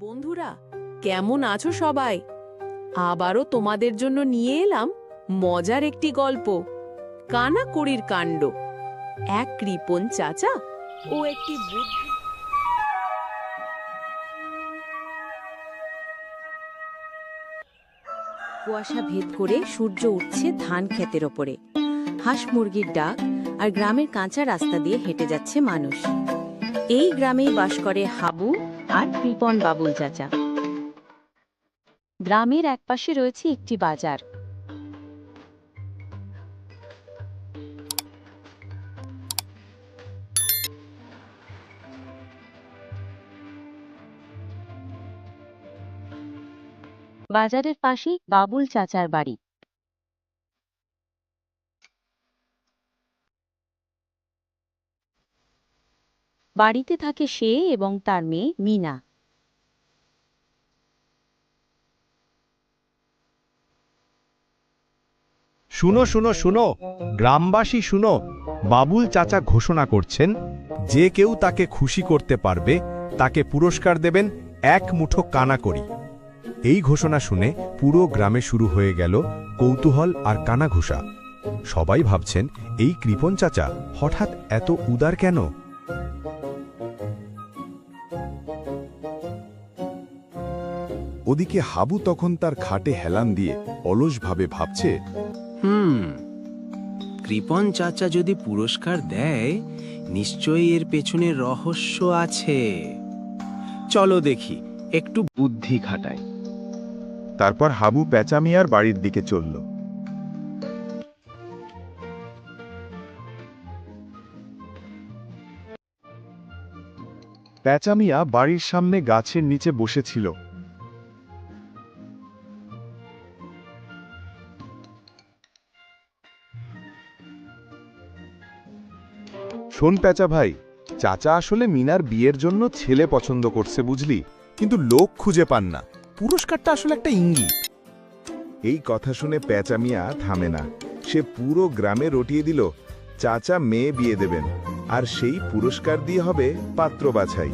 বন্ধুরা, কেমন আছো সবাই? আবারও তোমাদের জন্য নিয়ে এলাম মজার একটি গল্প, কানাকড়ির কাণ্ড। এক কৃপণ চাচা ও একটি বুদ্ধি। কুয়াশা ভেদ করে সূর্য উঠছে ধান ক্ষেতের ওপরে। হাঁস মুরগির ডাক আর গ্রামের কাঁচা রাস্তা দিয়ে হেঁটে যাচ্ছে মানুষ। এই গ্রামেই বাস করে হাবু আর কৃপণ বাবুল চাচা। গ্রামের একপাশে রয়েছে একটি বাজার। বাজারের পাশেই বাবুল চাচার বাড়ি। বাড়িতে থাকে সে এবং তার মেয়ে মিনা। শুনো শুনো শুনো, গ্রামবাসী শুনো, বাবুল চাচা ঘোষণা করছেন, যে কেউ তাকে খুশি করতে পারবে তাকে পুরস্কার দেবেন 1 মুঠো কানাকড়ি। এই ঘোষণা শুনে পুরো গ্রামে শুরু হয়ে গেল কৌতূহল আর কানাঘুষা। সবাই ভাবছেন, এই কৃপণ চাচা হঠাৎ এত উদার কেন? ওদিকে হাবু তখন তার খাটে হেলান দিয়ে অলসভাবে ভাবছে, কৃপণ চাচা যদি পুরস্কার দেয়, নিশ্চয়ই এর পেছনে রহস্য আছে। চলো দেখি, একটু বুদ্ধি খাটাই। তারপর হাবু পেঁচামিয়ার বাড়ির দিকে চলল। পেঁচামিয়া বাড়ির সামনে গাছের নিচে বসেছিল। শোন পেঁচা ভাই, চাচা আসলে মিনার বিয়ের জন্য ছেলে পছন্দ করছে বুঝলি, কিন্তু লোক খুঁজে পান না। পুরস্কারটা আসলে একটা ইঙ্গিত। এই কথা শুনে পেঁচামিয়া থামে না। সে পুরো গ্রামে রটিয়ে দিল, চাচা মেয়ে বিয়ে দেবেন, আর সেই পুরস্কার দিয়ে হবে পাত্র বাছাই।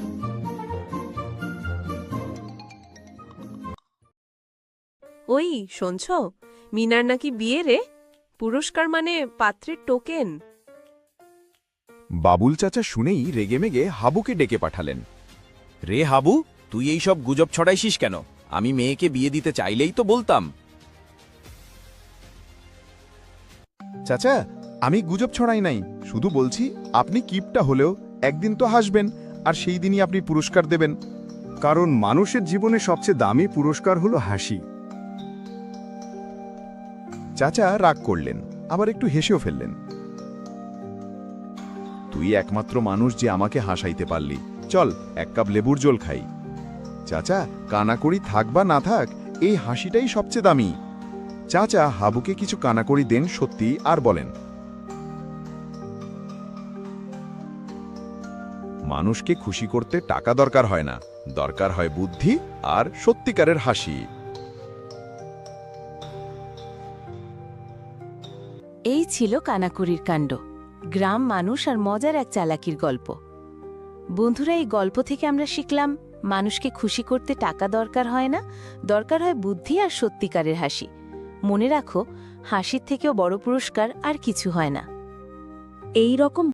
ওই শুনছ, মিনার নাকি বিয়ে রে? পুরস্কার মানে পাত্রের টোকেন। বাবুল চাচা শুনেই রেগেমেগে হাবুকে ডেকে পাঠালেন। রে হাবু, তুই এই সব গুজব ছড়াইছিস কেন? আমি মেয়েকে বিয়ে দিতে চাইলেই তো বলতাম। চাচা, আমি গুজব ছড়াই নাই, শুধু বলছি আপনি কিপটা হলেও একদিন তো হাসবেন, আর সেই দিনই আপনি পুরস্কার দেবেন। কারণ মানুষের জীবনে সবচেয়ে দামি পুরস্কার হলো হাসি। চাচা রাগ করলেন, আবার একটু হেসেও ফেললেন। তুই একমাত্র মানুষ যে আমাকে হাসাইতে পারলি, চল 1 কাপ লেবুর জল খাই। চাচা, কানাকড়ি থাক বা না থাক, এই হাসিটাই সবচেয়ে দামি। চাচা হাবুকে কিছু কানাকড়ি দেন সত্যি, আর বলেন, মানুষকে খুশি করতে টাকা দরকার হয় না, দরকার হয় বুদ্ধি আর সত্যিকারের হাসি। এই ছিল কানাকড়ির কাণ্ড, গ্রাম মানুষ আর মজার এক চালাকির গল্প। বন্ধুরা, এই গল্প থেকে আমরা শিখলাম, মানুষকে খুশি করতে টাকা দরকার হয় না, দরকার হয় বুদ্ধি আর সত্যিকারের হাসি। মনে রাখো, হাসির থেকেও বড় পুরস্কার আর কিছু হয় না। এই রকম